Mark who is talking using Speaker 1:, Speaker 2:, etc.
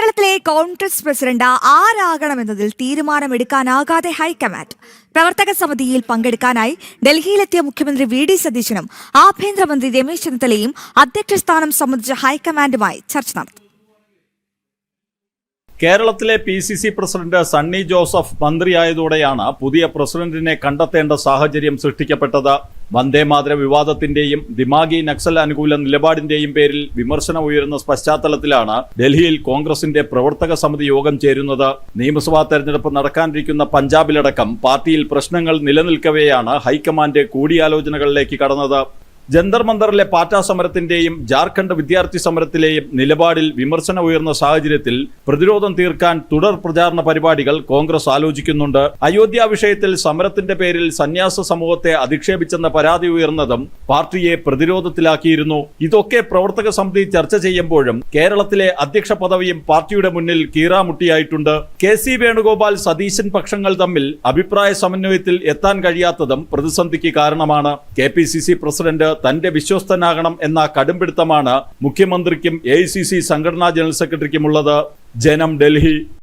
Speaker 1: കേരളത്തിലെ Congress president ആരാകണമെന്നതിൽ തീരുമാനമെടുക്കാനാകാതെ high command. പ്രവർത്തക സമിതിയിൽ പങ്കെടുക്കാനായി ഡൽഹിയിലെത്തിയ മുഖ്യമന്ത്രി വി.ഡി. സതീശനും ആഭ്യന്തരമന്ത്രി രമേശ് ചെന്നിത്തലയും അധ്യക്ഷ സ്ഥാനം സംബന്ധിച്ച ഹൈക്കമാൻഡുമായി ചർച്ച നടത്തി.
Speaker 2: കേരളത്തിലെ PCC പ്രസിഡന്റ് സണ്ണി ജോസഫ് മന്ത്രിയായതോടെയാണ് പുതിയ പ്രസിഡന്റിനെ കണ്ടെത്തേണ്ട സാഹചര്യം സൃഷ്ടിക്കപ്പെട്ടത്. വന്ദേമാതര വിവാദത്തിന്റെയും ദിമാഗി നക്സൽ അനുകൂല നിലപാടിന്റെയും പേരിൽ വിമർശനം ഉയരുന്ന പശ്ചാത്തലത്തിലാണ് ഡൽഹിയിൽ കോൺഗ്രസിന്റെ പ്രവർത്തക സമിതി യോഗം ചേരുന്നത്. നിയമസഭാ തെരഞ്ഞെടുപ്പ് നടക്കാനിരിക്കുന്ന പഞ്ചാബിലടക്കം പാർട്ടിയിൽ പ്രശ്നങ്ങൾ നിലനിൽക്കവെയാണ് ഹൈക്കമാൻഡ് കൂടിയാലോചനകളിലേക്ക് കടന്നത്. ജന്തർ മന്ദറിലെ പാറ്റ സമരത്തിന്റെയും ജാർഖണ്ഡ് വിദ്യാർത്ഥി സമരത്തിലെയും നിലപാടിൽ വിമർശനം ഉയർന്ന സാഹചര്യത്തിൽ പ്രതിരോധം തീർക്കാൻ തുടർ പ്രചാരണ പരിപാടികൾ കോൺഗ്രസ് ആലോചിക്കുന്നുണ്ട്. അയോധ്യ വിഷയത്തിൽ സമരത്തിന്റെ പേരിൽ സന്യാസ സമൂഹത്തെ അധിക്ഷേപിച്ചെന്ന പരാതി ഉയർന്നതും പാർട്ടിയെ പ്രതിരോധത്തിലാക്കിയിരുന്നു. ഇതൊക്കെ പ്രവർത്തക സമിതി ചർച്ച ചെയ്യുമ്പോഴും കേരളത്തിലെ അധ്യക്ഷ പദവിയും പാർട്ടിയുടെ മുന്നിൽ കീറാമുട്ടിയായിട്ടുണ്ട്. KC വേണുഗോപാൽ സതീശൻ പക്ഷങ്ങൾ തമ്മിൽ അഭിപ്രായ സമന്വയത്തിൽ എത്താൻ കഴിയാത്തതും പ്രതിസന്ധിക്ക് കാരണമാണ്. KPCC പ്രസിഡന്റ് തന്റെ വിശ്വസ്തനാകണം എന്ന കടുംപിടുത്തമാണ് മുഖ്യമന്ത്രിക്കും AICC സംഘടനാ ജനറൽ സെക്രട്ടറിക്കുമുള്ളത്. ജനം, ഡൽഹി.